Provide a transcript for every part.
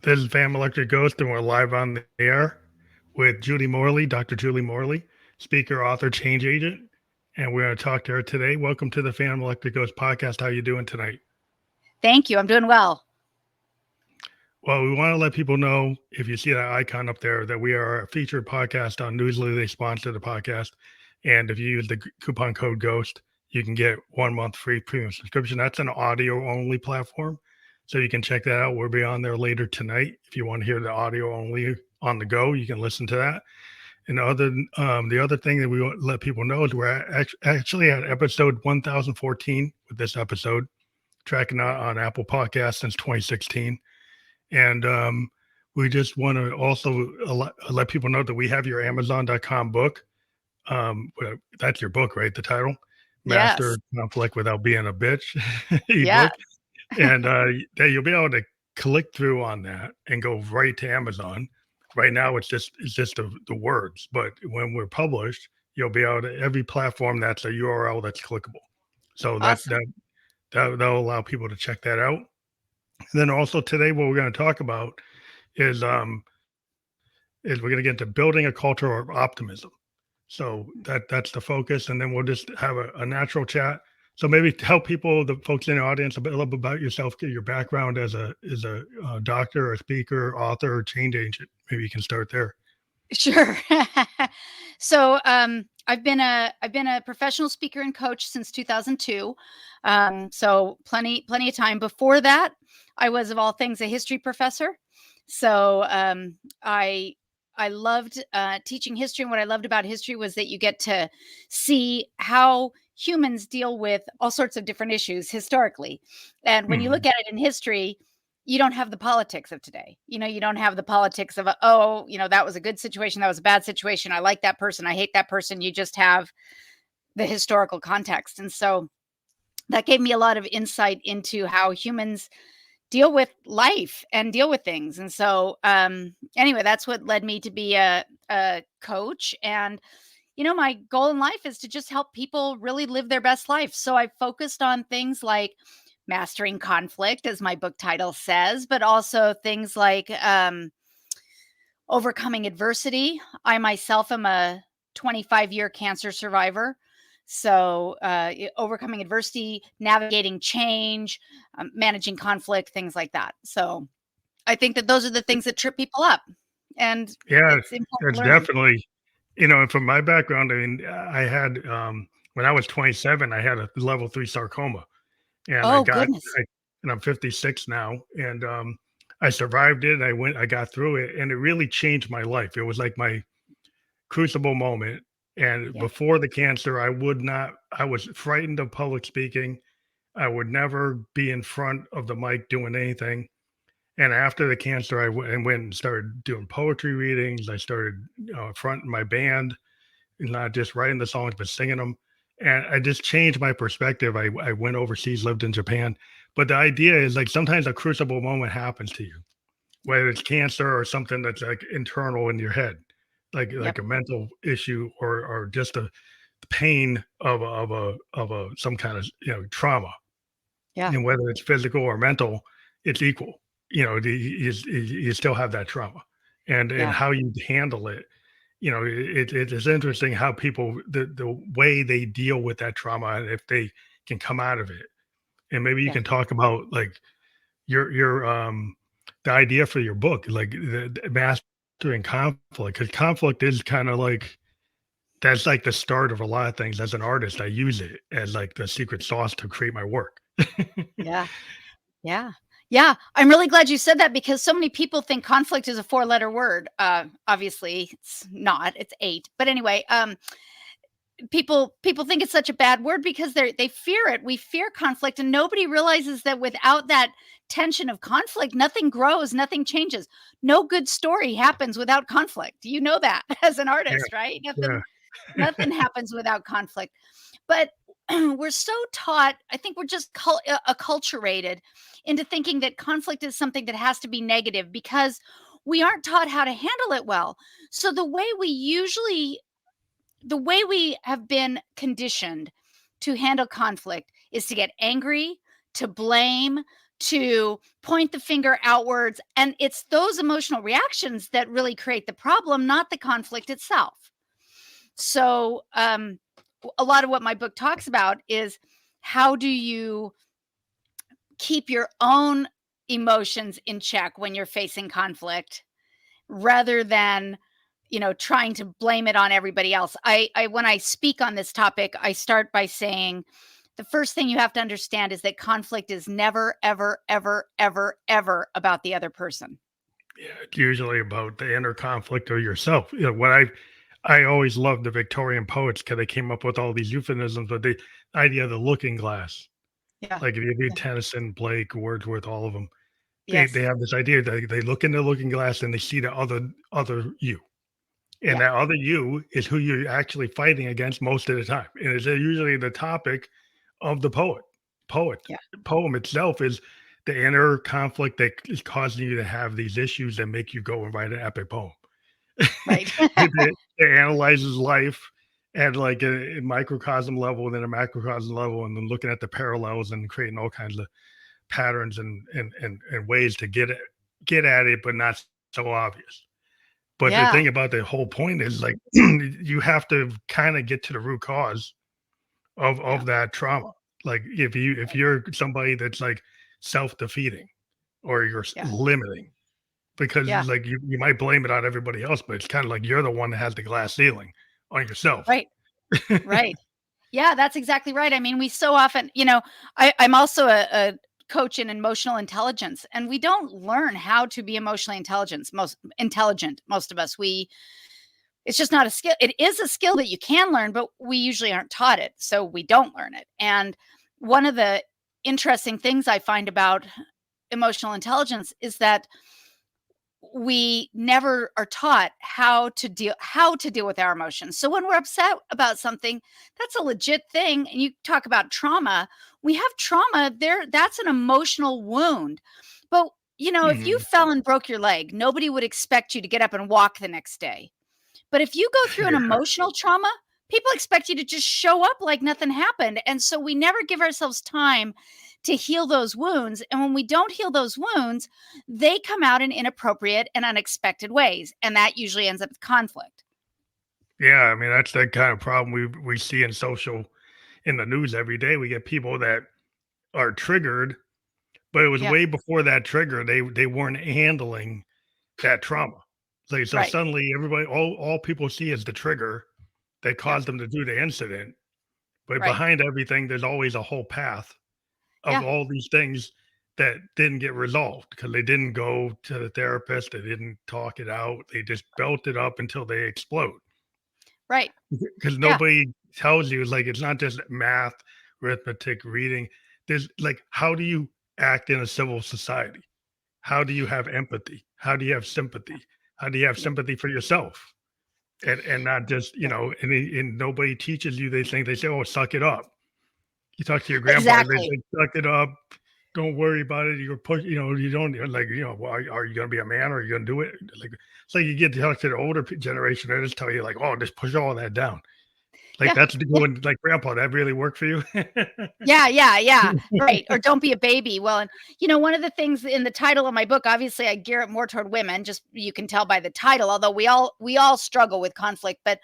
This is Pam Electric Ghost, and we're live on the air with Judy Morley, Dr. Judy Morley, speaker, author, change agent, and we're going to talk to her today. Welcome to the Phantom Electric Ghost podcast. How you doing tonight? Thank you. I'm doing well. Well, we want to let people know, if you see that icon up there, that we are a featured podcast on Newsly. They sponsor the podcast, and if you use the coupon code GHOST, you can get 1 month free premium subscription. That's an audio only platform. So you can check that out. We'll be on there later tonight. If you want to hear the audio only on the go, you can listen to that. And the other thing that we want to let people know is we're actually at episode 1014 with this episode, tracking out on Apple Podcasts since 2016. And we just want to also let people know that we have your Amazon.com book. That's your book, right? The title? Master Yes. Conflict Without Being a Bitch Yes. ebook. And that you'll be able to click through on that and go right to Amazon. Right now, it's just the words, but when we're published, you'll be able to every platform that's a URL that's clickable. So Awesome. that'll allow people to check that out. And then also today, what we're going to talk about is we're going to get into building a culture of optimism. So that's the focus, and then we'll just have a natural chat. So maybe tell people, the folks in the audience, a little bit about yourself, get your background as a doctor, a speaker, author, or change agent. Maybe you can start there. Sure. So I've been a professional speaker and coach since 2002. So plenty of time. Before that, I was, of all things, a history professor. So I loved teaching history, and what I loved about history was that you get to see how humans deal with all sorts of different issues historically. And when you look at it in history, you don't have the politics of today. You don't have the politics of, that was a good situation, that was a bad situation, I like that person, I hate that person. You just have the historical context. And so that gave me a lot of insight into how humans deal with life and deal with things. And so anyway, that's what led me to be a coach. And my goal in life is to just help people really live their best life. So I focused on things like mastering conflict, as my book title says, but also things like overcoming adversity. I myself am a 25-year cancer survivor. So overcoming adversity, navigating change, managing conflict, things like that. So I think that those are the things that trip people up. And Yeah, it's important it's to learn them. definitely, and from my background, I mean, I had when I was 27, I had a level 3 sarcoma, and Oh, goodness. and I'm 56 now, and I survived it. I got through it, and it really changed my life. It was like my crucible moment. And Yeah. before the cancer, I was frightened of public speaking. I would never be in front of the mic doing anything. And after the cancer, I went and started doing poetry readings. I started fronting my band, not just writing the songs, but singing them. And I just changed my perspective. I went overseas, lived in Japan. But the idea is like sometimes a crucible moment happens to you, whether it's cancer or something that's like internal in your head, Yep. like a mental issue or just a pain of some kind of trauma. Yeah. And whether it's physical or mental, it's equal. You still have that trauma, and Yeah. how you handle it. It is interesting how people the way they deal with that trauma, and if they can come out of it. And maybe you Yeah. can talk about like your the idea for your book, like the mastering conflict, because conflict is kind of like that's like the start of a lot of things. As an artist, I use it as like the secret sauce to create my work. Yeah. Yeah. Yeah. I'm really glad you said that, because so many people think conflict is a 4-letter word. Obviously it's not, it's 8. But anyway, people think it's such a bad word because they fear it. We fear conflict, and nobody realizes that without that tension of conflict, nothing grows, nothing changes. No good story happens without conflict. You know that as an Yeah, artist, right? yeah, Nothing happens without conflict. But we're so taught, I think we're just acculturated into thinking that conflict is something that has to be negative, because we aren't taught how to handle it well. So the way we have been conditioned to handle conflict is to get angry, to blame, to point the finger outwards. And it's those emotional reactions that really create the problem, not the conflict itself. So a lot of what my book talks about is how do you keep your own emotions in check when you're facing conflict rather than trying to blame it on everybody else. I when I speak on this topic, I start by saying the first thing you have to understand is that conflict is never, ever, ever, ever, ever about the other person. Yeah, it's usually about the inner conflict or yourself. What I always loved the Victorian poets because they came up with all these euphemisms, but the idea of the looking glass. Yeah. Like if you read Yeah. Tennyson, Blake, Wordsworth, all of them, they Yes. have this idea that they look in the looking glass and they see the other you. And Yeah. that other you is who you're actually fighting against most of the time. And it's usually the topic of the Yeah. poem itself is the inner conflict that is causing you to have these issues that make you go and write an epic poem. Right. It analyzes life at like a microcosm level and then a macrocosm level, and then looking at the parallels and creating all kinds of patterns and ways to get at it, but not so obvious. But the Yeah. thing about the whole point is like you have to kind of get to the root cause Yeah. of that trauma. Like if you're somebody that's like self-defeating or you're Yeah. limiting, because Yeah. like you might blame it on everybody else, but it's kind of like you're the one that has the glass ceiling on yourself. Right. Right. Yeah, that's exactly right. I mean, we so often, I'm also a coach in emotional intelligence, and we don't learn how to be emotionally intelligent. Most of us, it's just not a skill. It is a skill that you can learn, but we usually aren't taught it, so we don't learn it. And one of the interesting things I find about emotional intelligence is that we never are taught how to deal with our emotions. So when we're upset about something, that's a legit thing. And you talk about trauma, we have trauma there. That's an emotional wound. But if you Mhm. fell and broke your leg, nobody would expect you to get up and walk the next day. But if you go through an Yeah. emotional trauma, people expect you to just show up like nothing happened. And so we never give ourselves time to heal those wounds. And when we don't heal those wounds, they come out in inappropriate and unexpected ways. And that usually ends up with conflict. Yeah, I mean that's the kind of problem we see in the news every day. We get people that are triggered, but it was Yeah. way before that trigger. They weren't handling that trauma. Like so Right. suddenly everybody all people see is the trigger that Yeah. caused them to do the incident. But Right. behind everything, there's always a whole path of Yeah. all these things that didn't get resolved because they didn't go to the therapist. They didn't talk it out. They just built it up until they explode. Right. Because Yeah. nobody tells you, like, it's not just math, arithmetic, reading. There's like, how do you act in a civil society? How do you have empathy? How do you have sympathy? How do you have Yeah. sympathy for yourself? And not just, Yeah. and nobody teaches you these things. They say, oh, suck it up. You talk to your grandpa, they Exactly. say, suck it up. Don't worry about it. You're push, you don't like, well, are you going to be a man or are you going to do it? Like, it's like you get to talk to the older generation. They just tell you like, oh, just push all that down. Like Yeah. that's the Yeah. going like grandpa, that really worked for you? Yeah, yeah, yeah. Right. Or don't be a baby. Well, and one of the things in the title of my book, obviously I gear it more toward women, just you can tell by the title, although we all struggle with conflict, but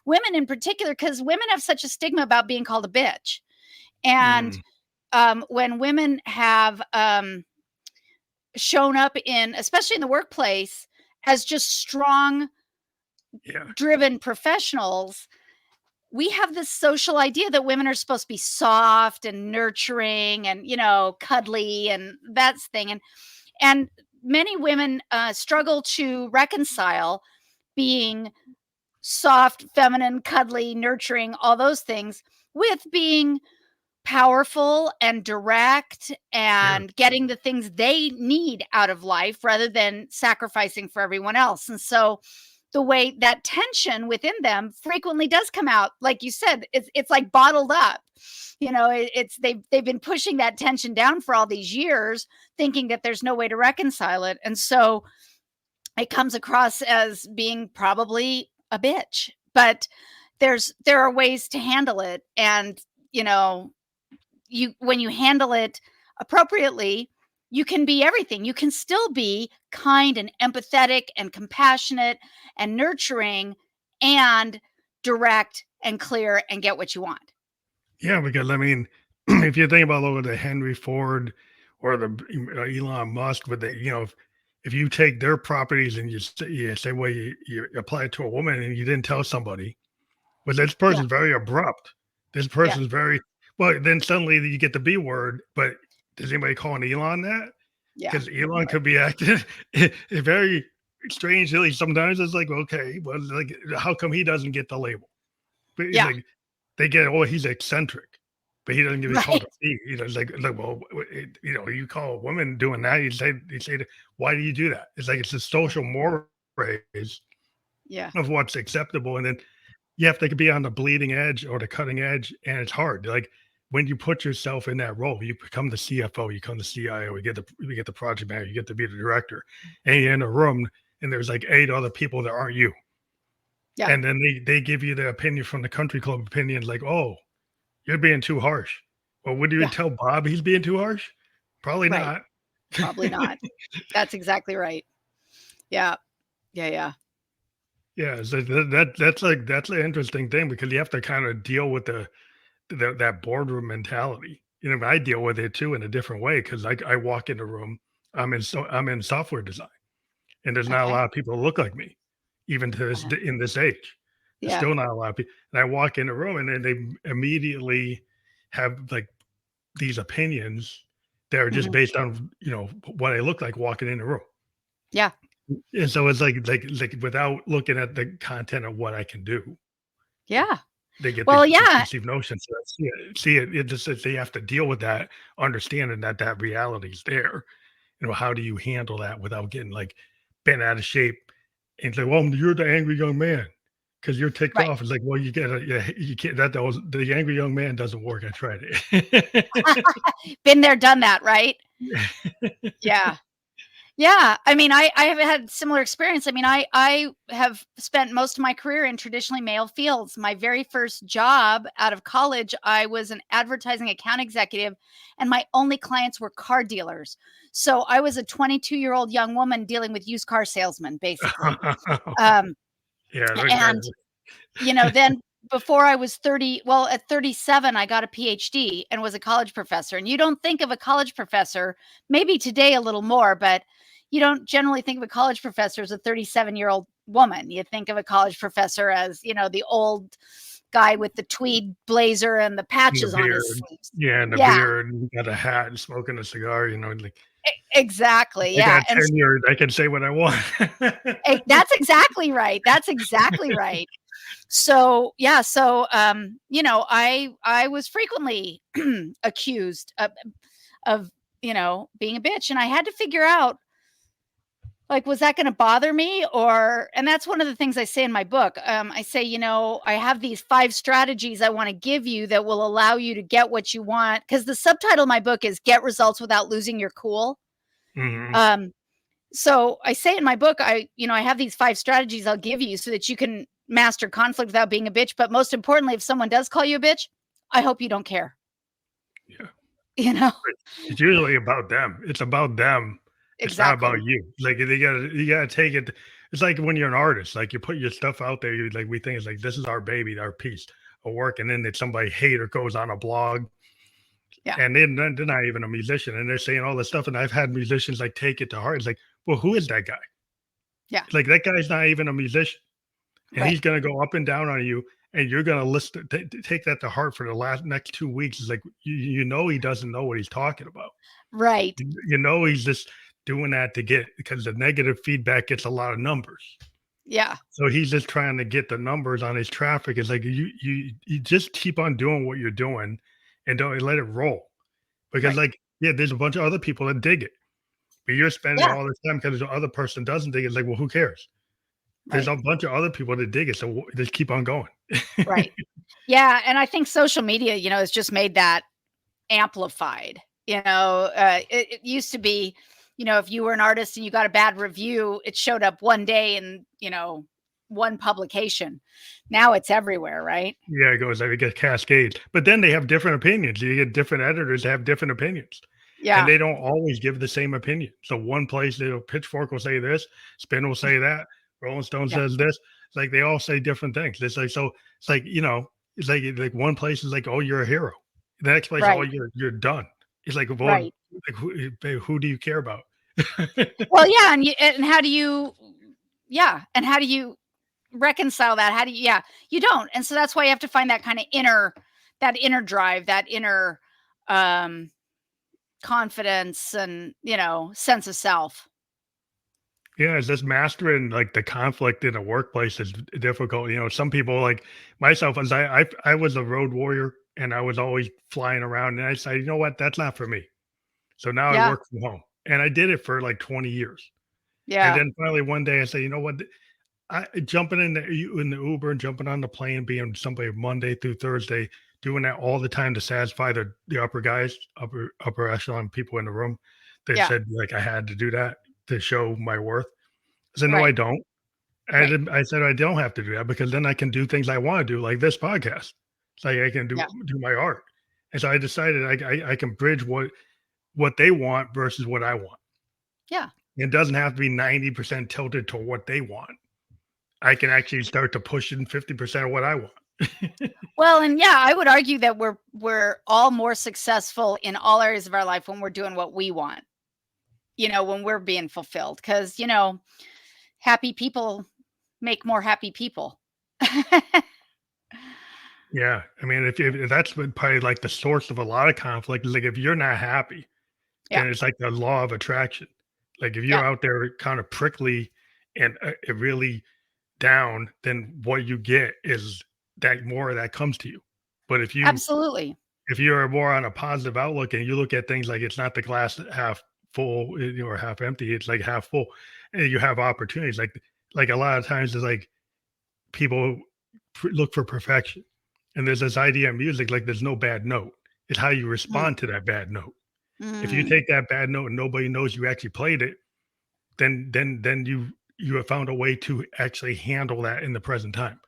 women in particular, because women have such a stigma about being called a bitch. And Mm, when women have shown up especially in the workplace, as just strong, yeah, driven professionals, we have this social idea that women are supposed to be soft and nurturing and cuddly and that's thing, and many women struggle to reconcile being soft, feminine, cuddly, nurturing, all those things with being powerful and direct yeah, and getting the things they need out of life rather than sacrificing for everyone else. And so the way that tension within them frequently does come out, like you said, it's like bottled up. It's they've been pushing that tension down for all these years, thinking that there's no way to reconcile it, and so it comes across as being probably a bitch. But there are ways to handle it, and you know, when you handle it appropriately, you can be everything. You can still be kind and empathetic and compassionate and nurturing and direct and clear and get what you want. Yeah, because I mean, if you think about over the Henry Ford or the Elon Musk, with the if you take their properties and you say, well, you apply it to a woman and you didn't tell somebody, but this Yeah. person's very abrupt. This Yeah. person's very well. Then suddenly you get the B word, but does anybody call an Elon that? Yeah. Because Elon Right. could be acting very strangely. Sometimes it's like, okay, well, like how come he doesn't get the label? But it's Yeah. like they get, oh, he's eccentric, but he doesn't get called Right. a thief. It's like, well, you call a woman doing that, you say, why do you do that? It's like it's the social mores Yeah. of what's acceptable, and then you have to be on the bleeding edge or the cutting edge, and it's hard. Like when you put yourself in that role, you become the CFO, you become the CIO, you get the project manager, you get to be the director, and you're in a room, and there's like 8 other people that aren't you. Yeah. And then they give you the opinion from the country club opinion, like, oh, you're being too harsh. Well, would you Yeah. tell Bob he's being too harsh? Probably Right. not. Probably not. That's exactly right. Yeah. Yeah. Yeah. Yeah, so that's an interesting thing because you have to kind of deal with that boardroom mentality. I deal with it too in a different way because I walk in the room, I'm in software design, and there's not a Okay. lot of people that look like me, even to this Uh-huh. in this age. There's Yeah. still not a lot of people. And I walk in the room, and then they immediately have like these opinions that are just Mhm. based on what I look like walking in the room. Yeah. And so it's like without looking at the content of what I can do, Yeah. they get Well, these yeah. preconceived notions. So it just that they have to deal with that, understanding that reality is there. How do you handle that without getting like bent out of shape and say, well, you're the angry young man because you're ticked Right. off. It's like, well, you can't, the angry young man doesn't work. I tried it. Been there, done that, right? Yeah. Yeah. I mean, I have had similar experience. I mean, I have spent most of my career in traditionally male fields. My very first job out of college, I was an advertising account executive, and my only clients were car dealers. So I was a 22-year-old young woman dealing with used car salesmen, basically. Um, Yeah, and then before I was 30, well, at 37, I got a PhD and was a college professor. And you don't think of a college professor, maybe today a little more, but you don't generally think of a college professor as a 37-year-old woman. You think of a college professor as, the old guy with the tweed blazer and the and the patches on his beard. sleeves. Yeah, and the Yeah, beard, and got a hat and smoking a cigar, like exactly. I Yeah. got And tenure, I can say what I want. that's exactly right. That's exactly right. So yeah, so I was frequently accused of being a bitch, and I had to figure out, like, was that going to bother me? And that's one of the things I say in my book. I say, I have these 5 strategies I want to give you that will allow you to get what you want, because the subtitle of my book is Get Results Without Losing Your Cool. Mhm. So I say in my book, I have these 5 strategies I'll give you so that you can master conflict without being a bitch. But most importantly, if someone does call you a bitch, I hope you don't care. Yeah. You know, It's usually about them. It's about them. It's not about exactly. you. Like you gotta take it. It's like when you're an artist, like you put your stuff out there, we think it's like this is our baby, our piece of work, and then somebody hater goes on a blog, Yeah. and then they're not even a musician, and they're saying all this stuff, and I've had musicians like take it to heart. It's like, well, who is that guy? Yeah. Like that guy's not even a musician, and Right. he's gonna go up and down on you, and you're gonna take that to heart for the next 2 weeks. It's like he doesn't know what he's talking about. Right. He's just doing that to get because the negative feedback gets a lot of numbers. Yeah. So he's just trying to get the numbers on his traffic. It's like you just keep on doing what you're doing and don't let it roll. Because Right. like, yeah, there's a bunch of other people that dig it. But you're spending Yeah. all this time because the other person doesn't dig it. It's like, well, who cares? There's Right. a bunch of other people that dig it. So just keep on going. Right. Yeah. And I think social media, has just made that amplified. It used to be, if you were an artist and you got a bad review, it showed up one day in, one publication. Now it's everywhere, right? Yeah, it goes like it gets cascades. But then they have different opinions. You get different editors that have different opinions. And Yeah. they don't always give the same opinion. So one place, Pitchfork will say this, Spin will say that, Rolling Stone Yeah. says this. It's like they all say different things. It's like, so it's like, it's like one place is like, oh, you're a hero. The next place, oh, Right. you're done. It's like, well, Right. like who do you care about? Well, yeah, and how do you and how do you reconcile that? How do you you don't. And so that's why you have to find that kind of inner drive, that inner um confidence and, sense of self. Yeah, it's just mastering like the conflict in a workplace is difficult. Some people like myself, as I was a road warrior and I was always flying around, and I said, you know what, that's not for me. So now I Yeah. work from home, and I did it for like 20 years. And Yeah. then finally one day I said, you know what, I jumping in the Uber and jumping on the plane, being somebody Monday through Thursday, doing that all the time to satisfy the upper guys, upper echelon people in the room. They Yeah. said like I had to do that to show my worth. I said, no, I Right. don't. Right. I said I don't have to do that because then I can do things I want to do, like this podcast. It's like I can Yeah. do my art. And so I decided I can bridge what they want versus what I want. Yeah. It doesn't have to be 90% tilted to what they want. I can actually start to push in 50% of what I want. Well, and I would argue that we're all more successful in all areas of our life when we're doing what we want. When we're being fulfilled, because happy people make more happy people. Yeah. I mean, if that's probably like the source of a lot of conflict, is like if you're not happy, Yeah. then it's like the law of attraction. Like if you're Yeah. out there kind of prickly and really down, then what you get is that more of that comes to you. But Absolutely. if you're more on a positive outlook and you look at things like it's not the glass half full, or half empty, it's like half full, and you have opportunities. Like a lot of times, it's like people look for perfection, and there's this idea in music like there's no bad note. It's how you Mm. respond to that bad note. If you Mm. take that bad note and nobody knows you actually played it, then you have found a way to actually handle that in the present time,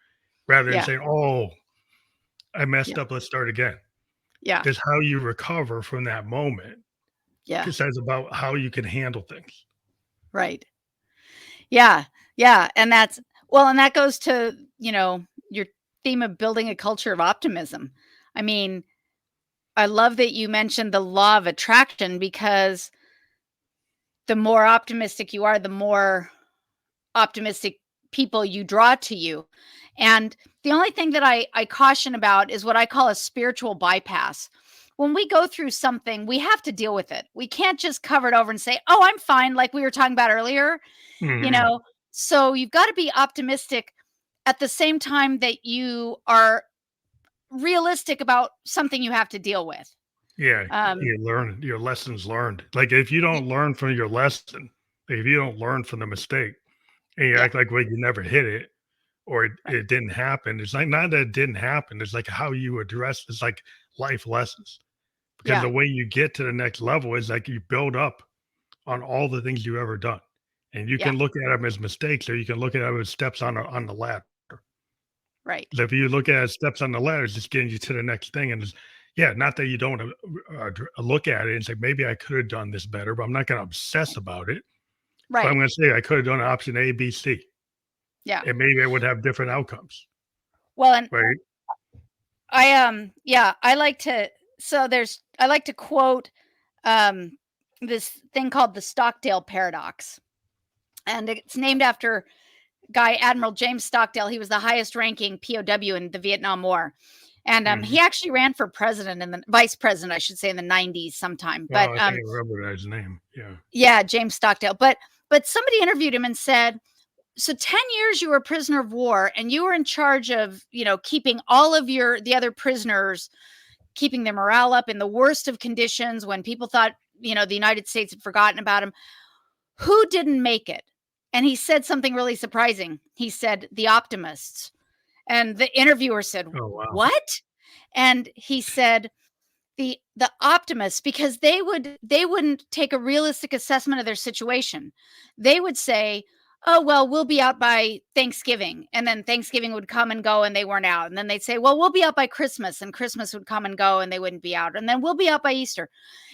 rather than Yeah. saying, "Oh, I Yeah. messed up. Let's start again." Yeah. It's how you recover from that moment. Yeah. It says about how you can handle things. Right. Yeah. Yeah. And that goes to, your theme of building a culture of optimism. I mean, I love that you mentioned the law of attraction, because the more optimistic you are, the more optimistic people you draw to you. And the only thing that I caution about is what I call a spiritual bypass. When we go through something, we have to deal with it. We can't just cover it over and say, oh, I'm fine, like we were talking about earlier. you Mhm. know so you've got to be optimistic at the same time that you are realistic about something you have to deal with. Yeah, um you learn your lessons learned. Like, if you y- don't learn from your lesson, like, if you don't learn from the mistake and you yeah. act like, well, you never hit it or Right. it didn't happen, it's like not that it didn't happen, it's like how you address it's like life lessons. Because Yeah. the way you get to the next level is like you build up on all the things you've ever done. And you Yeah. can look at them as mistakes or you can look at them as steps on the ladder. Right. So if you look at steps on the ladder, it's just getting you to the next thing. And it's, yeah, not that you don't look at it and say, maybe I could have done this better, but I'm not going to obsess about it. But I'm Right. going to say I could have done option A, B, C, Yeah. and maybe I would have different outcomes. Well, and Right. I like to I like to quote um this thing called the Stockdale paradox. And it's named after guy Admiral James Stockdale. He was the highest ranking POW in the Vietnam War. And Mhm. he actually ran for president, and the vice president, I should say, in the 90s sometime. But Oh, I think I remember his name. Yeah. yeah, James Stockdale. But somebody interviewed him and said, so 10 years you were a prisoner of war, and you were in charge of, keeping all of the other prisoners, keeping their morale up in the worst of conditions when people thought, the United States had forgotten about them. Who didn't make it? And he said something really surprising. He said, the optimists. And the interviewer said, Oh, wow. what? And he said, the optimists, because they wouldn't take a realistic assessment of their situation. They would say, oh, well, we'll be out by Thanksgiving. And then Thanksgiving would come and go and they weren't out. And then they'd say, well, we'll be out by Christmas, and Christmas would come and go and they wouldn't be out. And then we'll be out by Easter.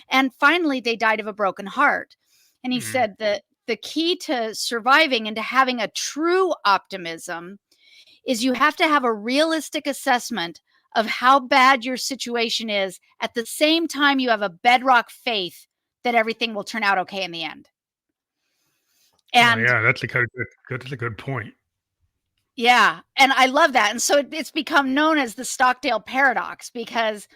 And finally, they died of a broken heart. And he said that the key to surviving and to having a true optimism is you have to have a realistic assessment of how bad your situation is. At the same time, you have a bedrock faith that everything will turn out okay in the end. And yeah, that's a good point. yeah, and I love that. And so it's become known as the Stockdale paradox, because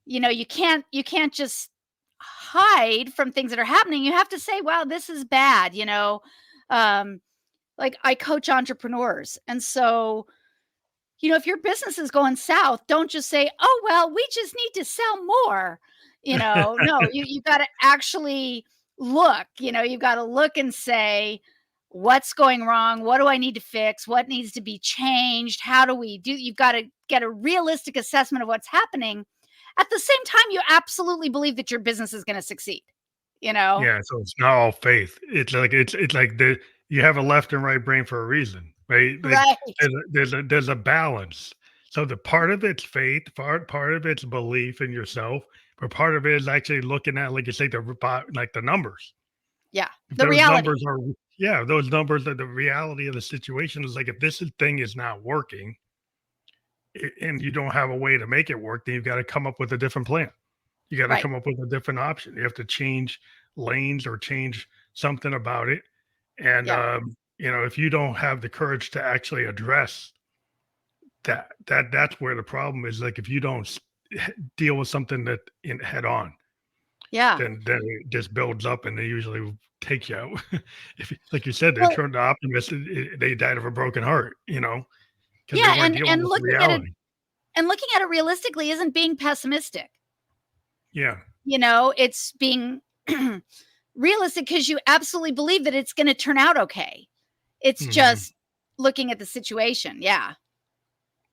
you can't just hide from things that are happening. You have to say, wow, this is bad. Like I coach entrepreneurs, and so if your business is going south, don't just say, oh, well, we just need to sell more. No, you got to actually look. You've got to look and say, what's going wrong? What do I need to fix? What needs to be changed? How do we do? You've got to get a realistic assessment of what's happening. At the same time, you absolutely believe that your business is going to succeed. Yeah, so it's not all faith. It's like you have a left and right brain for a reason, right? Like Right. there's a balance. So the part of it's faith, part of it's belief in yourself, but part of it is actually looking at, like you say, the numbers. Yeah. If The those reality. numbers are, yeah, those numbers are the reality of the situation. Is like, if thing is not working, and you don't have a way to make it work, then you've got to come up with a different plan. You got to Right. come up with a different option. You have to change lanes or change something about it. And Yeah. if you don't have the courage to actually address that's where the problem is. Like, if you don't deal with something that in head on, Yeah. then it just builds up, and they usually take you out. If, like you said, they Well, turned to optimists, they died of a broken heart, because they yeah, weren't dealing and with looking at it reality. realistically isn't being pessimistic. Yeah. It's being realistic because you absolutely believe that it's going to turn out okay. It's Mhm. just looking at the situation. Yeah.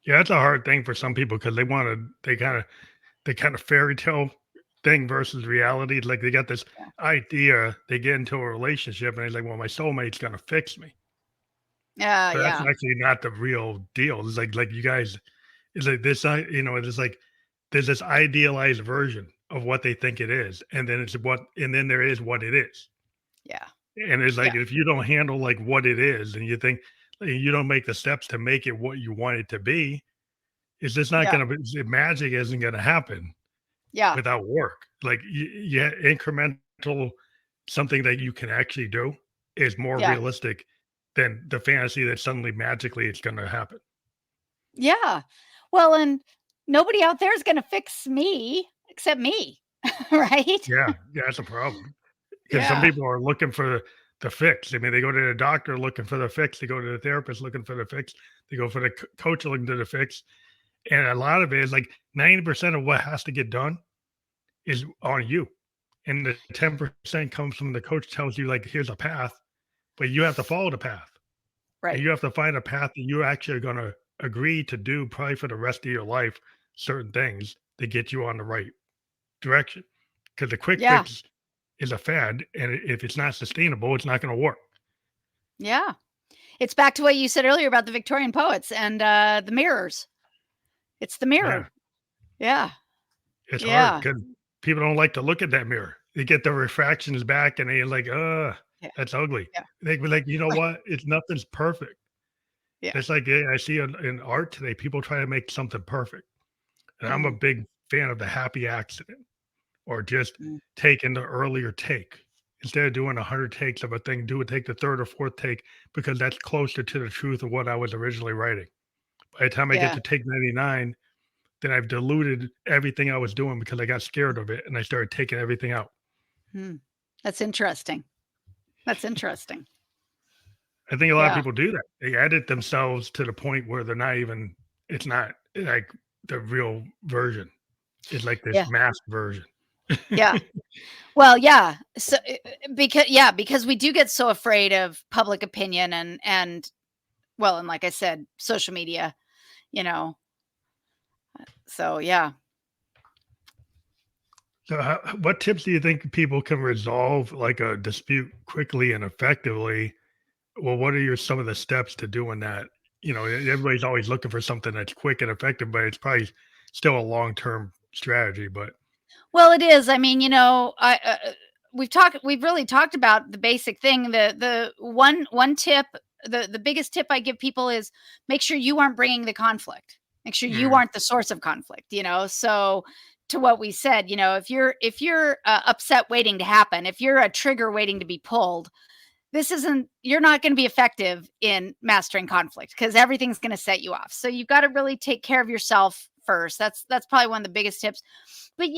Yeah, that's a hard thing for some people because they kind of fairy tale thing versus reality. Like, they got this Yeah. idea, they get into a relationship, and they're like, well, my soulmate's gonna fix me. But that's Yeah. actually not the real deal. It's like you guys, it's like this, it's like there's this idealized version of what they think it is, and then and then there is what it is. Yeah. And it's Yeah. like, if you don't handle like what it is, and you think, like, you don't make the steps to make it what you want it to be, it's just not Yeah. gonna be, magic isn't gonna happen Yeah. without work. Like, yeah, incremental, something that you can actually do is more Yeah. realistic than the fantasy that suddenly magically it's going to happen. Yeah. Well, and nobody out there is going to fix me except me. Right. Yeah, yeah, that's a problem because some Yeah. people are looking for the fix. I mean, they go to the doctor looking for the fix. They go to the therapist looking for the fix. They go for the coach looking to the fix. And a lot of it is like 90% of what has to get done is on you. And the 10% comes from the coach tells you, like, here's a path, but you have to follow the path. And Right. you have to find a path that you're actually going to agree to do, probably for the rest of your life, certain things to get you on the right direction. Because the quick Yeah. fix is a fad. And if it's not sustainable, it's not going to work. Yeah. It's back to what you said earlier about the Victorian poets and the mirrors. It's the Yeah. mirror. Yeah. It's hard Yeah. because people don't like to look at that mirror. They get the refractions back and they're like, Yeah. that's ugly. Yeah. They be like, you know what? It's nothing's perfect. Yeah. It's like, I see in art today, people try to make something perfect. And I'm a Mm, big fan of the happy accident, or just mm. taking the earlier take. Instead of doing 100 takes of a thing, take the third or fourth take, because that's closer to the truth of what I was originally writing. By the time I get Yeah. to take 99, then I've diluted everything I was doing because I got scared of it and I started taking everything out. Hmm. That's interesting. That's interesting. I think a lot of Yeah. people do that. They edit themselves to the point where it's not like the real version. It's like this Yeah. masked version. Yeah. Well, yeah. So because we do get so afraid of public opinion and well, and like I said, social media, you know. So yeah. So, what tips do you think people can resolve like a dispute quickly and effectively well, what are some of the steps to doing that? Everybody's always looking for something that's quick and effective, but it's probably still a long-term strategy. But Well, it is. I mean, we've really talked about the basic thing. The one tip, the biggest tip I give people is make sure you aren't bringing the conflict. Make sure you mm, aren't the source of conflict. So to what we said, if you're upset waiting to happen, if you're a trigger waiting to be pulled, you're not going to be effective in mastering conflict because everything's going to set you off. So you've got to really take care of yourself first. That's probably one of the biggest tips. But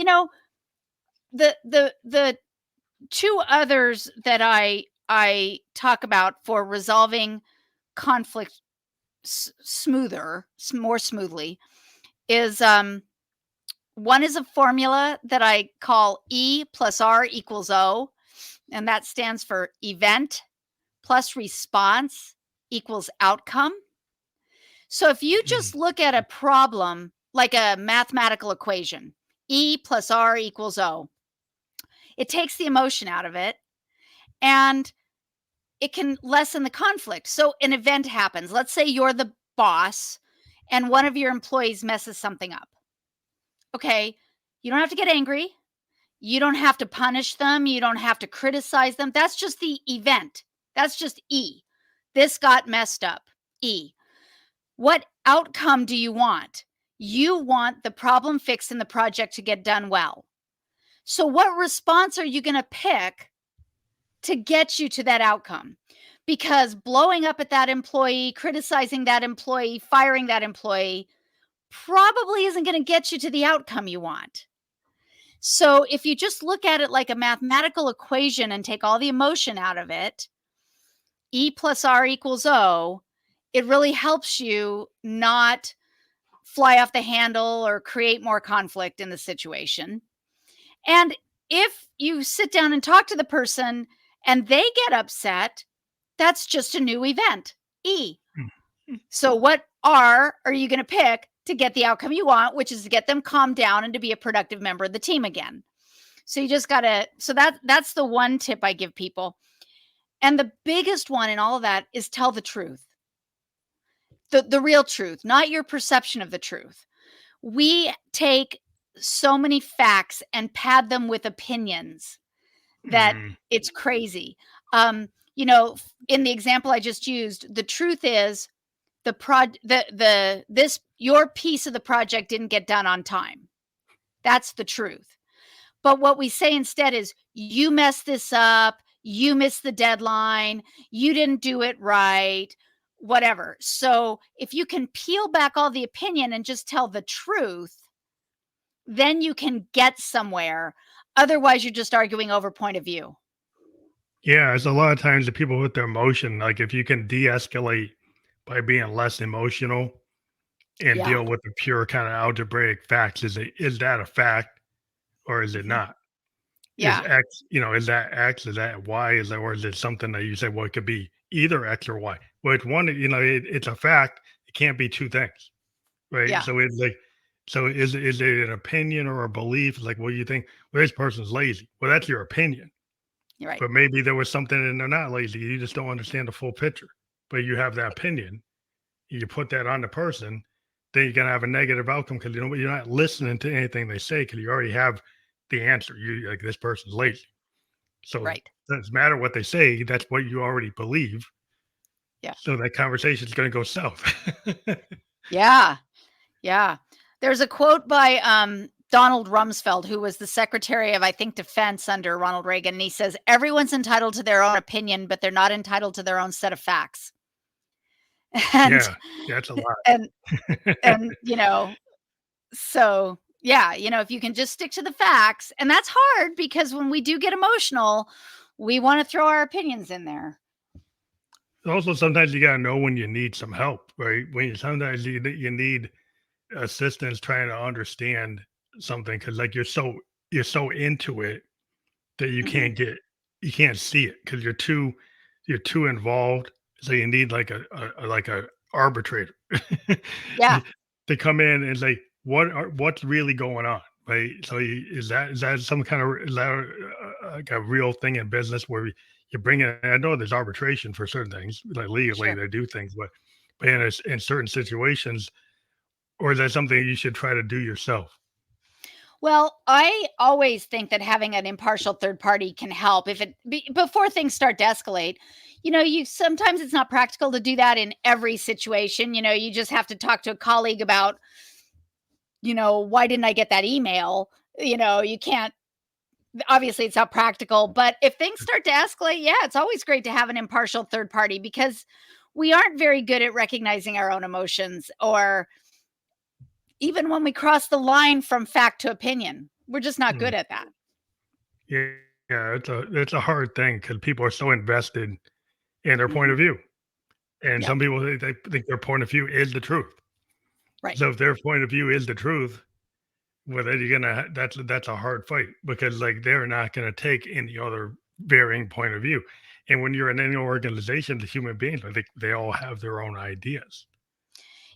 the two others that I talk about for resolving conflict more smoothly is one is a formula that I call E plus R equals O, and that stands for event plus response equals outcome. So if you just look at a problem like a mathematical equation, E plus R equals O, it takes the emotion out of it and it can lessen the conflict. So an event happens. Let's say you're the boss and one of your employees messes something up. Okay, you don't have to get angry. You don't have to punish them. You don't have to criticize them. That's just the event. That's just E. This got messed up. E. What outcome do you want? You want the problem fixed and the project to get done well. So, what response are you going to pick to get you to that outcome? Because blowing up at that employee, criticizing that employee, firing that employee probably isn't going to get you to the outcome you want. So, if you just look at it like a mathematical equation and take all the emotion out of it, E plus R equals O, it really helps you not fly off the handle or create more conflict in the situation. And if you sit down and talk to the person and they get upset, that's just a new event, E. So what R are you going to pick to get the outcome you want, which is to get them calmed down and to be a productive member of the team again? So you just got to, so that's the one tip I give people. And the biggest one in all of that is tell the truth. The real truth, not your perception of the truth. We take so many facts and pad them with opinions that it's crazy. In the example I just used, the truth is your piece of the project didn't get done on time. That's the truth. But what we say instead is you messed this up, you missed the deadline, you didn't do it right, whatever. So if you can peel back all the opinion and just tell the truth, then you can get somewhere. Otherwise, you're just arguing over point of view. Yeah, it's a lot of times the people with their emotion, like if you can de-escalate by being less emotional and Yeah. deal with the pure kind of algebraic facts, is that a fact or is it not? Is Yeah. X, is that X? Is that Y? Or is it something that you say, well, it could be either X or Y? Well, it's one, it's a fact. It can't be two things, right? Yeah. So it's like, so is it an opinion or a belief? Like, what do you think? Well, this person's lazy. Well, that's your opinion. You're right. But maybe there was something and they're not lazy. You just don't understand the full picture. But you have that opinion. You put that on the person, then you're gonna have a negative outcome because you're not listening to anything they say because you already have the answer. You like this person's lazy. So Right. it doesn't matter what they say, that's what you already believe. Yeah. So that conversation is gonna go south. Yeah. Yeah. There's a quote by Donald Rumsfeld, who was the Secretary of, I think, Defense under Ronald Reagan. And he says, everyone's entitled to their own opinion, but they're not entitled to their own set of facts. And, Yeah, that's a lot. and, and, so yeah, if you can just stick to the facts, and that's hard because when we do get emotional, we want to throw our opinions in there. Also, sometimes you gotta know when you need some help, right? Sometimes you need assistance trying to understand something because like you're so into it that you can't see it because you're too involved. So you need like a arbitrator Yeah. to come in and say what's really going on right? So is that some kind of is that like a real thing in business where you bring in? I know there's arbitration for certain things, like legally Sure. they do things, but in certain situations, or is that something you should try to do yourself? Well, I always think that having an impartial third party can help if before things start to escalate. You sometimes it's not practical to do that in every situation. You just have to talk to a colleague about, why didn't I get that email? You can't, obviously it's not practical, but if things start to escalate, yeah, it's always great to have an impartial third party because we aren't very good at recognizing our own emotions, or even when we cross the line from fact to opinion. We're just not Mm. good at that. Yeah, yeah, it's a hard thing because people are so invested in their point Mhm. of view, and Yep. some people they think their point of view is the truth. Right. So if their point of view is the truth, well, then you're gonna that's a hard fight because like they're not gonna take any other varying point of view. And when you're in any organization, the human beings, I think they all have their own ideas.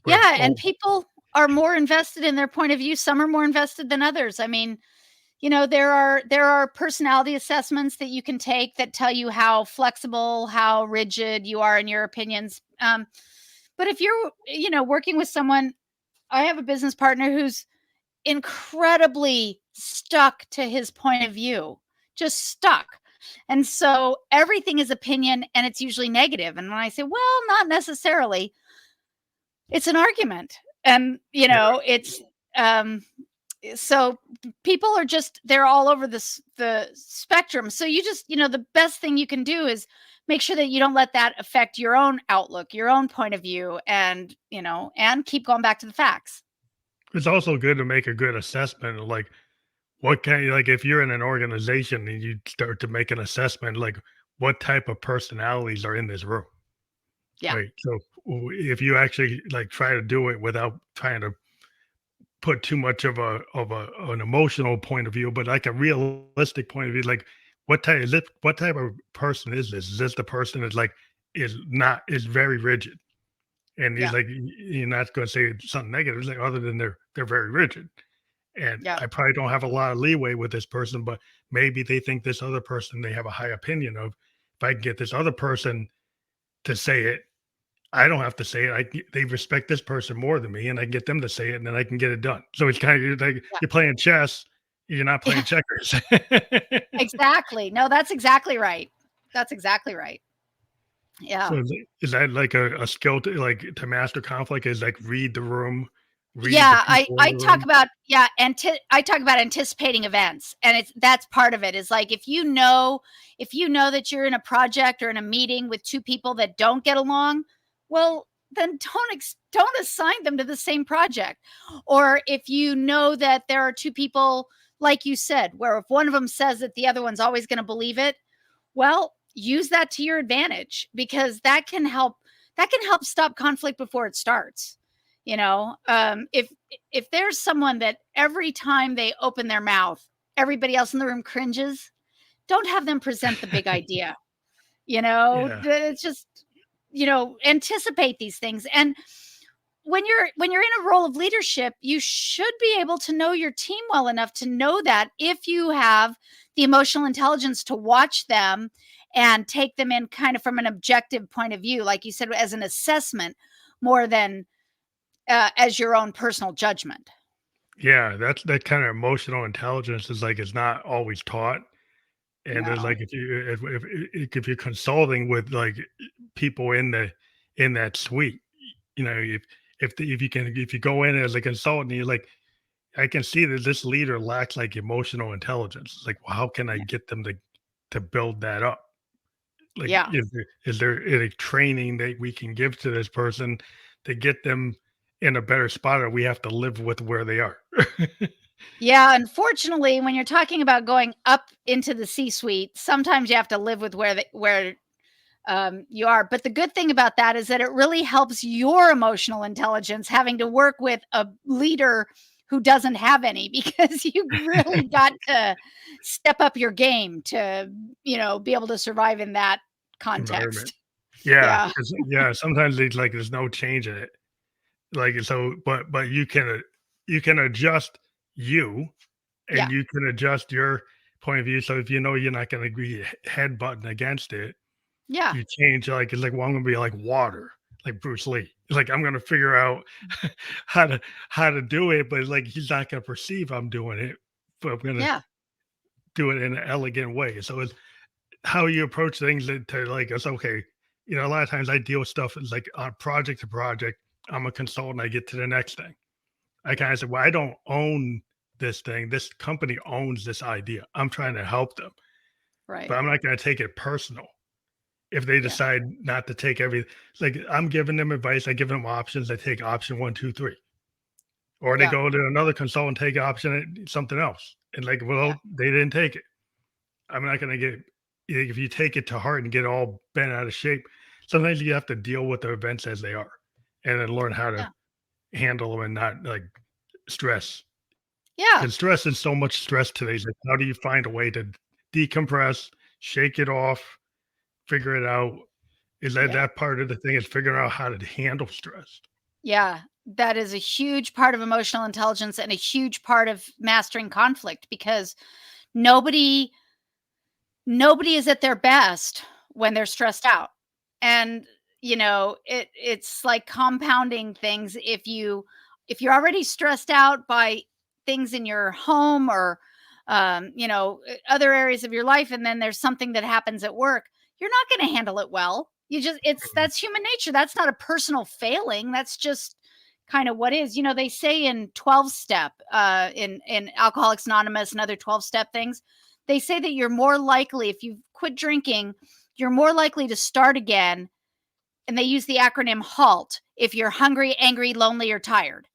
But Yeah, and oh, people are more invested in their point of view. Some are more invested than others. I mean, there are personality assessments that you can take that tell you how flexible, how rigid you are in your opinions. But if you're, working with someone, I have a business partner who's incredibly stuck to his point of view, just stuck. And so everything is opinion and it's usually negative. And when I say, well, not necessarily, it's an argument. And, yeah, it's um so people are just they're all over the spectrum. So you just, the best thing you can do is make sure that you don't let that affect your own outlook, your own point of view, and, and keep going back to the facts. it's also good to make a good assessment of like what kind like if you're in an organization and you start to make an assessment like what type of personalities are in this room. Yeah. Right. So if you actually like try to do it without trying to put too much of an emotional point of view, but like a realistic point of view, like what type of person is this? Is this the person that's like is very rigid? And he's Yeah. like you're not gonna say something negative. It's like other than they're very rigid. And Yeah. I probably don't have a lot of leeway with this person, but maybe they think this other person they have a high opinion of. If I can get this other person to say it, I don't have to say it. They respect this person more than me, and I get them to say it, and then I can get it done. So it's kind of like Yeah. you're playing chess, you're not Yeah. playing checkers. Exactly. No, that's exactly right. That's exactly right. So Yeah. is that like a skill to like to master conflict? Is like read the room, read the Yeah, I people in I the talk room. about yeah, I talk about anticipating events, and that's part of it. Is like if you know that you're in a project or in a meeting with two people that don't get along, well, then don't assign them to the same project. Or if you know that there are two people, like you said, where if one of them says that the other one's always going to believe it, well, use that to your advantage because that can help stop conflict before it starts. If there's someone that every time they open their mouth, everybody else in the room cringes, don't have them present the big idea. Yeah, It's just, anticipate these things. And when you're in a role of leadership, you should be able to know your team well enough to know that if you have the emotional intelligence to watch them and take them in kind of from an objective point of view, like you said, as an assessment more than as your own personal judgment. yeah. That's that kind of emotional intelligence is like it's not always taught. And there's No. like if you're consulting with like people in that suite, if you go in as a consultant, you're like, I can see that this leader lacks like emotional intelligence. It's like, well, how can I Yeah. get them to build that up? Like, Yeah. is there any training that we can give to this person to get them in a better spot, or we have to live with where they are? Yeah, unfortunately, when you're talking about going up into the C-suite, sometimes you have to live with where you are. But the good thing about that is that it really helps your emotional intelligence having to work with a leader who doesn't have any because you really got to step up your game to, be able to survive in that Environment. context. Yeah, Yeah. 'cause yeah, sometimes it's like there's no change in it. Like, so but you can adjust you, Yeah. and you can adjust your point of view. So if you know you're not going to be headbutting against it, Yeah. you change. Like it's like, well, I'm going to be like water, like Bruce Lee. Like I'm going to figure out how to do it, but like he's not going to perceive I'm doing it, but I'm going to Yeah. do it in an elegant way. So it's how you approach things to like it's okay. You know, a lot of times I deal with stuff like on project to project. I'm a consultant. I get to the next thing. I kind of said, well, I don't own this thing. This company owns this idea. I'm trying to help them, but Right. I'm not going to take it personal. If they Yeah. decide not to take every, like I'm giving them advice, I give them options. I take option 1, 2, 3, or they Yeah. go to another consultant, take option something else, and like, Yeah. well, they didn't take it. I'm not going to get if you take it to heart and get all bent out of shape. Sometimes you have to deal with the events as they are, and then learn how to Yeah. handle them and not like stress. Yeah. Because stress is so much stress today. Like, how do you find a way to decompress, shake it off, figure it out? Is that Yeah. that part of the thing is figuring out how to handle stress? Yeah. That is a huge part of emotional intelligence and a huge part of mastering conflict, because nobody nobody is at their best when they're stressed out. And it's like compounding things. If you're already stressed out by things in your home, or other areas of your life, and then there's something that happens at work, you're not going to handle it well. Mhm. That's human nature. That's not a personal failing. That's just kind of what is. They say in 12 step, in Alcoholics Anonymous and other 12-step things, they say that you're more likely, if you quit drinking, you're more likely to start again. And they use the acronym HALT if you're hungry, angry, lonely, or tired.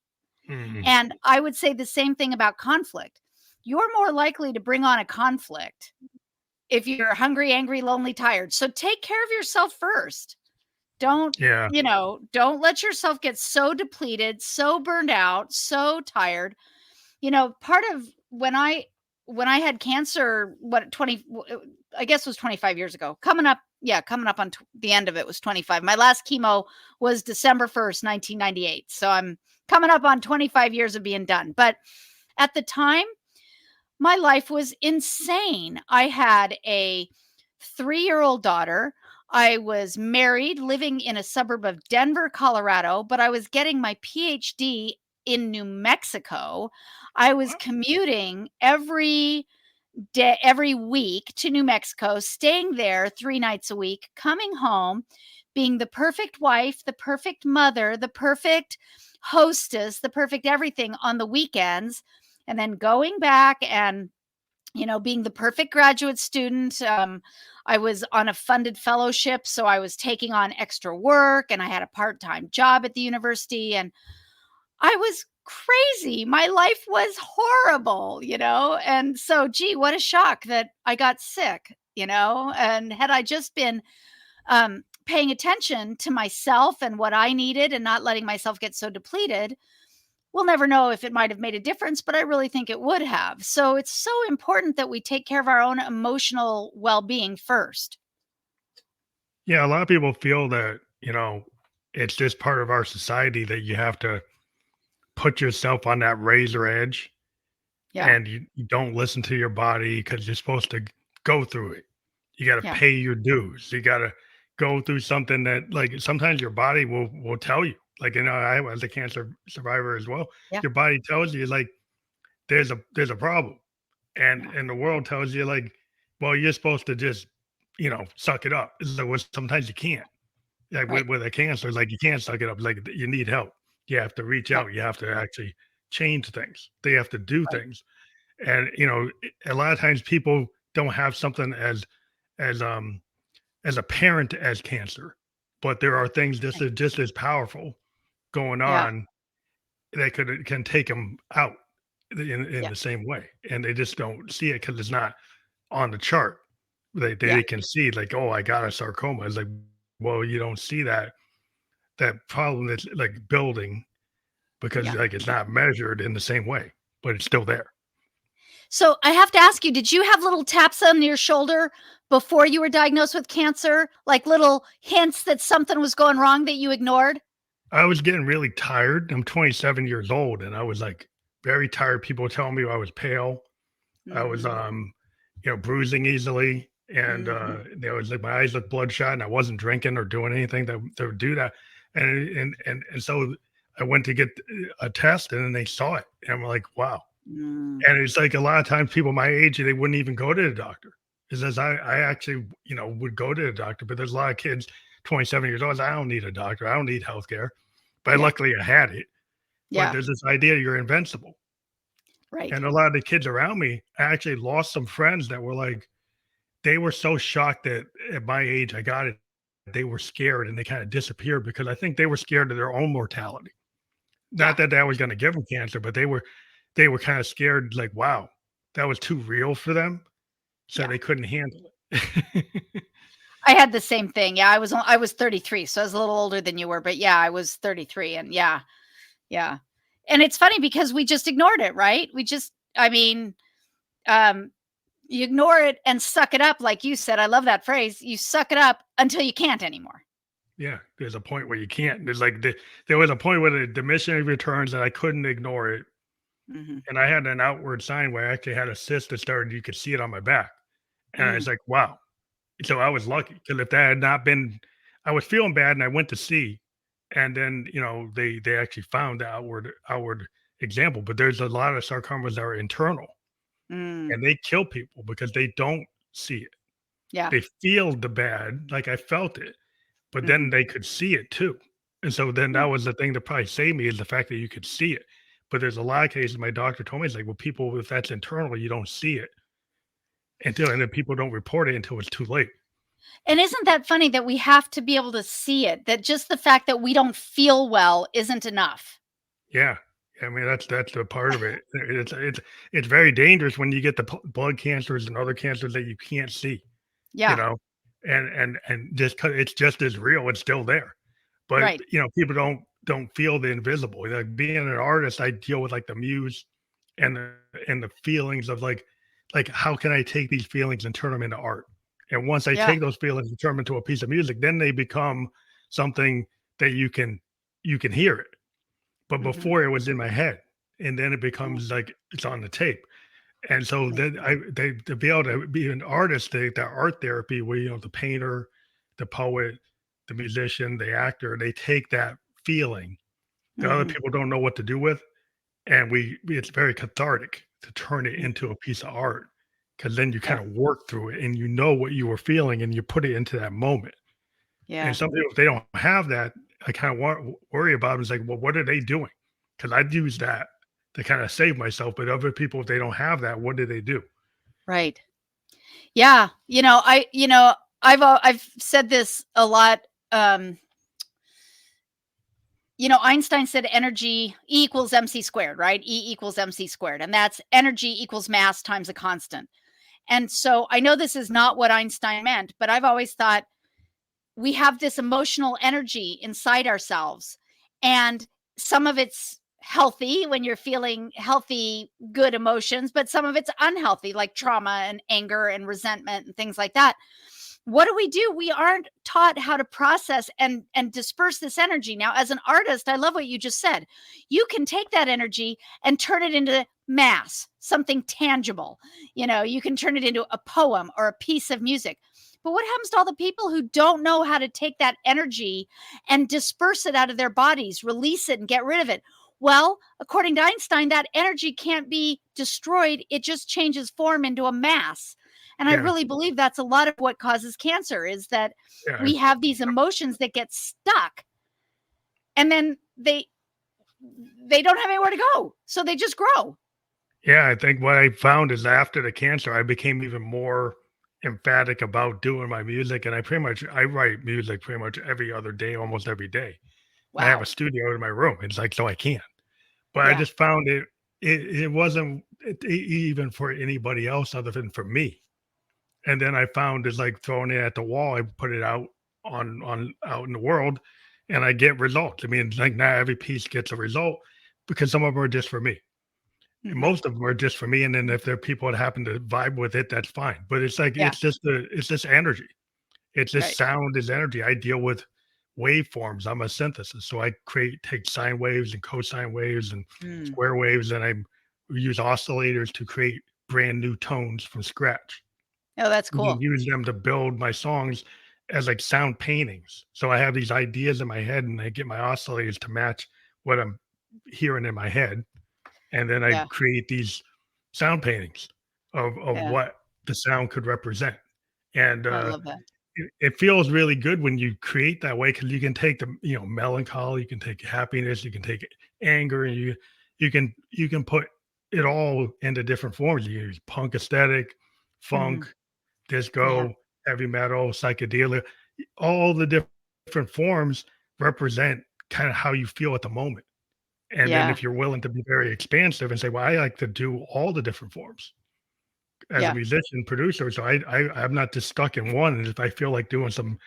Mhm. And I would say the same thing about conflict. You're more likely to bring on a conflict if you're hungry, angry, lonely, tired. So take care of yourself first. Don't, Yeah. don't let yourself get so depleted, so burned out, so tired. Part of when I had cancer, what 20 I guess was 25 years ago. Coming up on the end of it was 25. My last chemo was December 1st, 1998. So I'm coming up on 25 years of being done. But at the time, my life was insane. I had a 3-year-old daughter. I was married, living in a suburb of Denver, Colorado, but I was getting my Ph.D. in New Mexico. I was What? commuting every week to New Mexico, staying there 3 nights a week, coming home, being the perfect wife, the perfect mother, the perfect hostess, the perfect everything on the weekends, and then going back and being the perfect graduate student. I was on a funded fellowship, so I was taking on extra work, and I had a part-time job at the university, and I was crazy. My life was horrible, and so, gee, what a shock that I got sick, and had I just been paying attention to myself and what I needed, and not letting myself get so depleted, we'll never know if it might have made a difference, but I really think it would have. So it's so important that we take care of our own emotional well-being first. Yeah. A lot of people feel that, it's just part of our society that you have to put yourself on that razor edge Yeah. and you don't listen to your body because you're supposed to go through it. You got to Yeah. pay your dues. You got to go through something that, like, sometimes your body will tell you. Like, I was a cancer survivor as well. Yeah. Your body tells you like there's a problem, Yeah. and the world tells you like, well, you're supposed to just suck it up. It's like, well, sometimes you can't. Like Right. with a cancer, like you can't suck it up. Like you need help. You have to reach Yeah. out. You have to actually change things. They have to do Right. things. And a lot of times people don't have something as as apparent as cancer, but there are things just as powerful going Yeah. on that can take them out in Yeah. the same way, and they just don't see it because it's not on the chart. Yeah. They can see like, oh, I got a sarcoma. It's like, well, you don't see that problem that's like building because Yeah. like it's not measured in the same way, but it's still there. So I have to ask you, did you have little taps on your shoulder before you were diagnosed with cancer? Like little hints that something was going wrong that you ignored? I was getting really tired. I'm 27 years old, and I was like very tired. People telling me I was pale. I was, Mm. bruising easily, and Mhm. there was like my eyes looked bloodshot, and I wasn't drinking or doing anything that would do that, and so I went to get a test, and then they saw it, and I'm like, wow. Mm. And it's like a lot of times people my age, they wouldn't even go to the doctor. It says I actually, would go to the doctor, but there's a lot of kids 27 years old. I don't need a doctor. I don't need healthcare. But Yeah. luckily I had it. But Yeah. there's this idea you're invincible. Right. And a lot of the kids around me, I actually lost some friends that were like, they were so shocked that at my age I got it. They were scared and they kind of disappeared because I think they were scared of their own mortality. Not Yeah. that that was going to give them cancer, but they were kind of scared, like, wow, that was too real for them. So Yeah. they couldn't handle it. I had the same thing. Yeah, I was 33, so I was a little older than you were, but yeah, I was 33 and yeah. Yeah. And it's funny because we just ignored it, right? I mean, um you ignore it and suck it up like you said. I love that phrase. You suck it up until you can't anymore. Yeah, there's a point where you can't. There was a point where the diminishing returns and I couldn't ignore it. Mhm. And I had an outward sign where I actually had a cyst that started, you could see it on my back. And I was Mm. like, wow. So I was lucky because if that had not been, I was feeling bad and I went to see, and then they actually found the outward example. But there's a lot of sarcomas that are internal, Mm. and they kill people because they don't see it. Yeah. They feel the bad, like I felt it, but then Mhm. they could see it too. And so then that Yeah. was the thing that probably saved me is the fact that you could see it. But there's a lot of cases my doctor told me, it's like, well, people, if that's internal, you don't see it and then people don't report it until it's too late. And isn't that funny that we have to be able to see it? That just the fact that we don't feel well isn't enough. Yeah. I mean, that's the part of it. It's very dangerous when you get the blood cancers and other cancers that you can't see, you Yeah. know, and just 'cause it's just as real, it's still there. But Right. people don't feel the invisible. Like being an artist, I deal with like the muse and the feelings of like how can I take these feelings and turn them into art? And once I Yeah. take those feelings and turn them into a piece of music, then they become something that you can hear it. But Mhm. before it was in my head, and then it Yeah. becomes like it's on the tape. And so Right. then they to be able to be an artist, that art therapy where the painter, the poet, the musician, the actor, they take that feeling that other Mhm. people don't know what to do with, and it's very cathartic to turn it into Mhm. a piece of art because then you Yeah. kind of work through it and you know what you were feeling and you put it into that moment. And Yeah. some people, if they don't have that, I kind of worry about them. It's like, well, what are they doing? Because I'd use that to kind of save myself. But other people, if they don't have that, what do they do? Right. Yeah. I've said this a lot. Um, Einstein said energy E equals mc squared, right? E equals mc squared. And that's energy equals mass times a constant. And so I know this is not what Einstein meant, but I've always thought we have this emotional energy inside ourselves. And some of it's healthy when you're feeling healthy, good emotions, but some of it's unhealthy, like trauma and anger and resentment and things like that. What do? We aren't taught how to process and disperse this energy. Now, as an artist, I love what you just said. You can take that energy and turn it into mass, something tangible. You can turn it into a poem or a piece of music. But what happens to all the people who don't know how to take that energy and disperse it out of their bodies, release it and get rid of it? Well, according to Einstein, that energy can't be destroyed. It just changes form into a mass. And I Yeah, really believe that's a lot of what causes cancer is that yeah, we have these emotions that get stuck and then they don't have anywhere to go. So they just grow. yeah. I think what I found is after the cancer, I became even more emphatic about doing my music, and I write music pretty much every other day, almost every day. I have a Wow. studio in my room. It's like so I can. But I Yeah. just found it wasn't even for anybody else other than for me. And then I found it's like throwing it at the wall. I put it out on out in the world, and I get results. I mean, like not every piece gets a result because some of them are just for me. And Hmm. most of them are just for me. And then if there are people that happen to vibe with it, that's fine. But it's like Yeah. it's just energy. It's just Right. sound is energy. I deal with waveforms. I'm a synthesis. So I take sine waves and cosine waves and Mm. square waves, and I use oscillators to create brand new tones from scratch. Oh, that's And then cool. use them to build my songs as like sound paintings. So I have these ideas in my head and I get my oscillators to match what I'm hearing in my head. And then I Yeah. create these sound paintings of Yeah. what the sound could represent. And I love that. it feels really good when you create that way because you can take the melancholy, you can take happiness, you can take anger, and you can put it all into different forms. You use punk aesthetic, Mhm. funk, Yeah. disco, heavy metal, psychedelia, all the different forms represent kind of how you feel at the moment. And then Yeah. if you're willing to be very expansive and say, well, I like to do all the different forms as a Yeah. musician, producer. So I'm not just stuck in one. And if I feel like doing some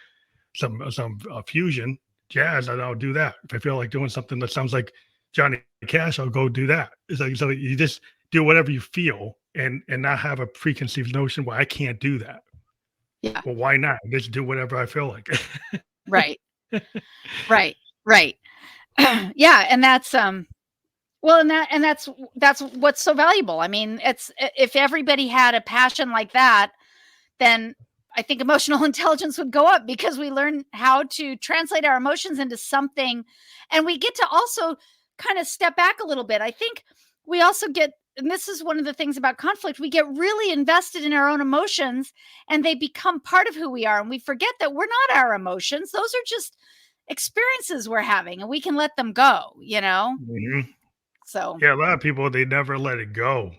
fusion jazz, and I'll do that. If I feel like doing something that sounds like Johnny Cash, I'll go do that. It's like, so you just do whatever you feel and not have a preconceived notion. Well, I can't do that. Yeah. Well, why not? Just do whatever I feel like. Right. Right. Right. Yeah, and that's well, and that's what's so valuable. I mean, it's if everybody had a passion like that, then I think emotional intelligence would go up because we learn how to translate our emotions into something, and we get to also kind of step back a little bit. I think we also get, and this is one of the things about conflict, we get really invested in our own emotions and they become part of who we are. And we forget that we're not our emotions. Those are just experiences we're having and we can let them go, you know? Mhm. So, Yeah, a lot of people, they never let it go,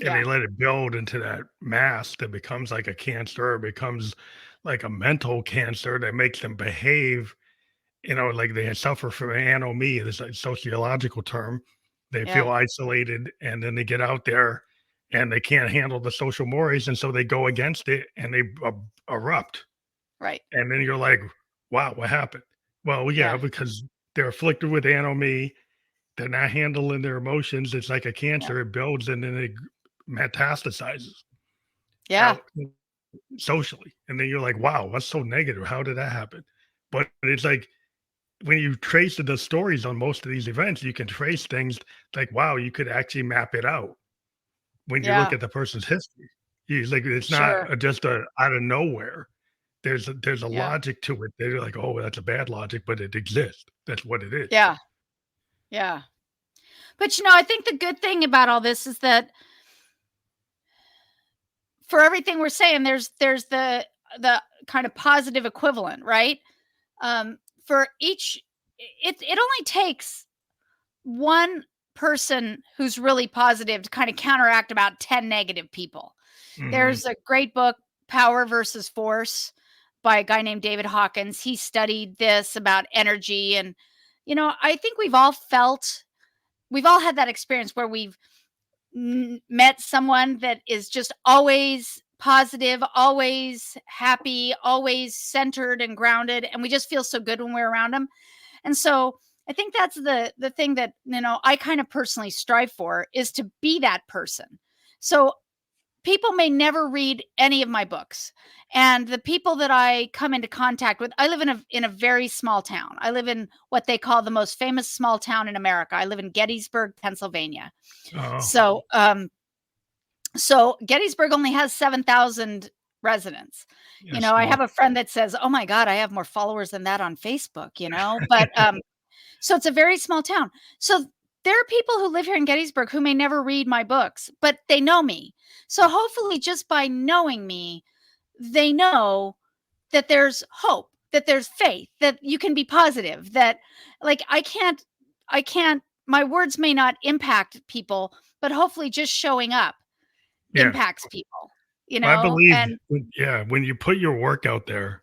and they yeah, let it build into that mass that becomes like a cancer, or becomes like a mental cancer that makes them behave, like they suffer from anomie, this like sociological term. They yeah, feel isolated, and then they get out there and they can't handle the social mores, and so they go against it and they erupt. right. And then you're like, wow, what happened? Well, yeah, Yeah, because they're afflicted with anomie. They're not handling their emotions. It's like a yeah, cancer. It builds and then it metastasizes yeah, out socially. And then you're like, wow, what's so negative? How did that happen? But it's like when you trace the stories on most of these events, you can trace things like, wow, you could actually map it out when you look yeah, at the person's history. It's like it's not sure. just a out of nowhere. There's a Yeah, logic to it. They're like, oh, that's a bad logic, but it exists. That's what it is. yeah, yeah. But I think the good thing about all this is that for everything we're saying, there's the kind of positive equivalent, right? For each, it only takes one person who's really positive to kind of counteract about 10 negative people. Hmm. There's a great book, Power versus Force, by a guy named David Hawkins. He studied this about energy. And, I think we've all had that experience where we've met someone that is just always positive, always happy, always centered and grounded. And we just feel so good when we're around them. And so I think that's the thing that, I kind of personally strive for is to be that person. So people may never read any of my books, and the people that I come into contact with, I live in a very small town. I live in what they call the most famous small town in America. I live in Gettysburg, Pennsylvania. Oh, So Gettysburg only has 7,000 residents. yeah, I small. have a friend that says, "Oh my god, I have more followers than that on Facebook," but so it's a very small town. So there are people who live here in Gettysburg who may never read my books, but they know me. So hopefully just by knowing me, they know that there's hope, that there's faith, that you can be positive, that like I can't my words may not impact people, but hopefully just showing up Yeah. impacts people, I believe and when you put your work out there,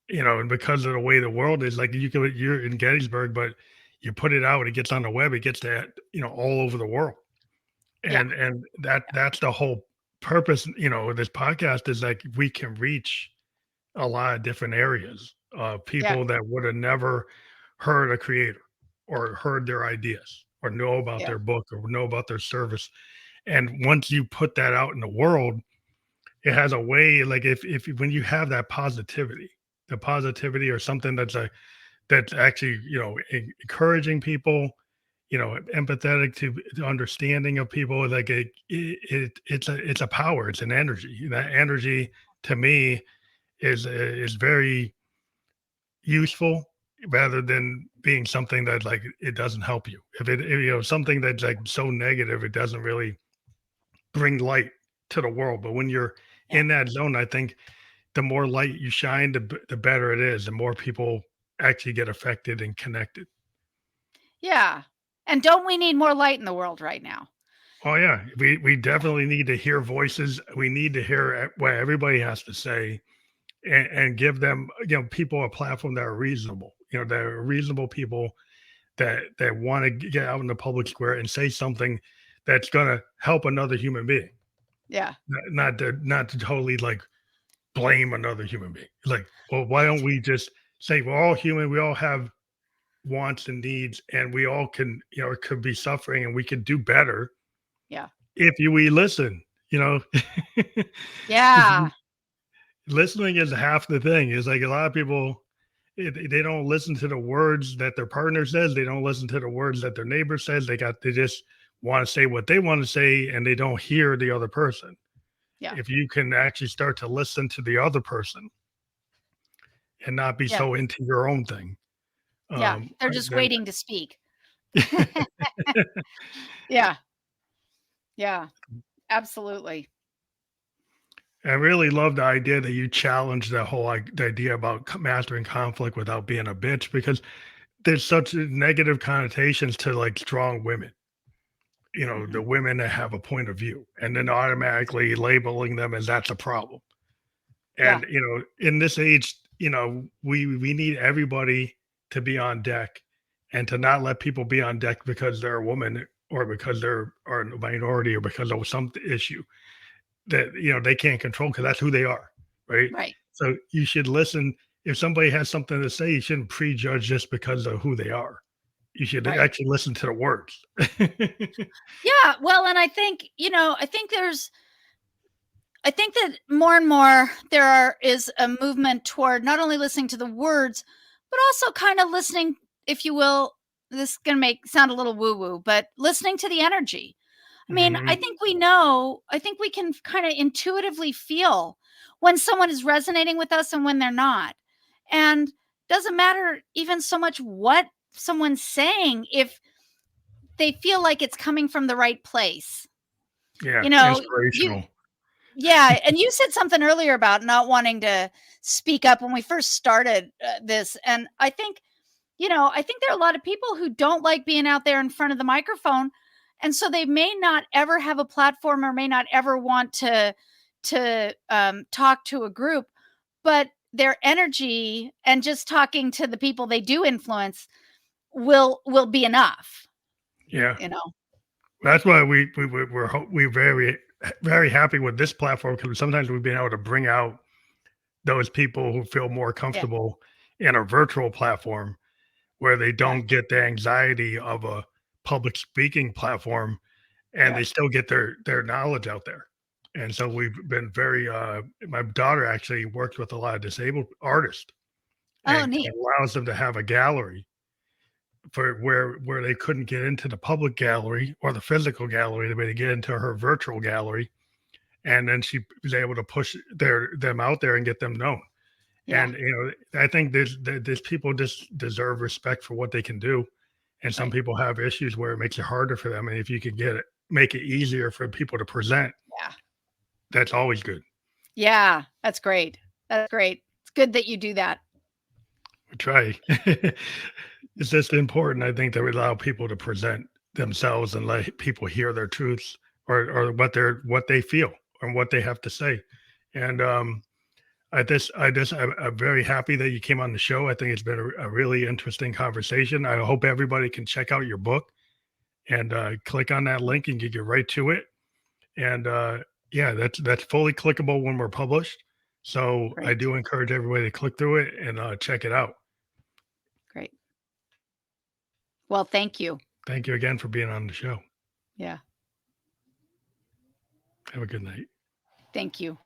and because of the way the world is, like you're in Gettysburg, but you put it out, it gets on the web, it gets to, all over the world. yeah, And that's the whole purpose, of this podcast is like we can reach a lot of different areas of yeah, people that would have never heard a creator or heard their ideas or know about yeah, their book or know about their service. And once you put that out in the world, it has a way, like if when you have that positivity, the positivity or something that's actually, encouraging people, empathetic to the understanding of people. Like it's a power. It's an energy. That energy to me is very useful rather than being something that like it doesn't help you. If something that's like so negative, it doesn't really bring light to the world. But when you're Yeah. in that zone, I think the more light you shine, the better it is. The more people actually get affected and connected. Yeah. And don't we need more light in the world right now? Oh yeah, we Yeah. definitely need to hear voices. We need to hear what everybody has to say, and give them people a platform that are reasonable. That are reasonable people that want to get out in the public square and say something that's going to help another human being, Yeah. not to totally like blame another human being. Like, well, why don't Right. we just say we're all human, we all have wants and needs, and we all can, it could be suffering, and we could do better Yeah. if we listen. You know, Yeah. listening is half the thing. Is like a lot of people they don't listen to the words that their partner says. They don't listen to the words that their neighbor says. They just want to say what they want to say, and they don't hear the other person. Yeah. If you can actually start to listen to the other person and not be Yeah. so into your own thing, Yeah. They're just then waiting to speak. Yeah. Yeah. Absolutely. I really love the idea that you challenge the whole the idea about mastering conflict without being a bitch, because there's such negative connotations to like strong women. The Mhm. women that have a point of view, and then automatically labeling them as that's a problem. Yeah. And in this age, we need everybody to be on deck, and to not let people be on deck because they're a woman, or because they're are a minority, or because of some issue that they can't control, because that's who they are, right? Right. So you should listen. If somebody has something to say, you shouldn't prejudge just because of who they are. You should Right. actually listen to the words. Yeah. Well, and I think that more and more is a movement toward not only listening to the words, but also kind of listening, if you will. This is going to sound a little woo woo, but listening to the energy. I mean, Mhm. I think we can kind of intuitively feel when someone is resonating with us and when they're not. And doesn't matter even so much what someone's saying if they feel like it's coming from the right place. Yeah, You know, you inspirational. yeah, and you said something earlier about not wanting to speak up when we first started this, and I think there are a lot of people who don't like being out there in front of the microphone, and so they may not ever have a platform or may not ever want to talk to a group, but their energy and just talking to the people they do influence will be enough, Yeah, you know. that's why we're very happy with this platform, because sometimes we've been able to bring out those people who feel more Yeah, comfortable in a virtual platform, where they yeah, don't get the anxiety of a public speaking platform, and yeah. they still get their knowledge out there. And so we've been very my daughter actually works with a lot of disabled artists, Oh, and neat. allows them to have a gallery for where they couldn't get into the public gallery or the physical gallery. They to get into her virtual gallery, and then she was able to push them out there and get them known. Yeah, And I think there's people just deserve respect for what they can do, and some right. people have issues where it makes it harder for them. And if you could make it easier for people to present, Yeah. that's always good. Yeah, that's great. That's great. It's good that you do that. We try. It's just important, I think, that we allow people to present themselves and let people hear their truths, or what they feel or what they have to say. And I'm very happy that you came on the show. I think it's been a really interesting conversation. I hope everybody can check out your book, and click on that link and get right to it. And yeah, that's fully clickable when we're published. So I Great. do encourage everybody to click through it and check it out. Great. Well, thank you. Thank you again for being on the show. Yeah. Have a good night. Thank you.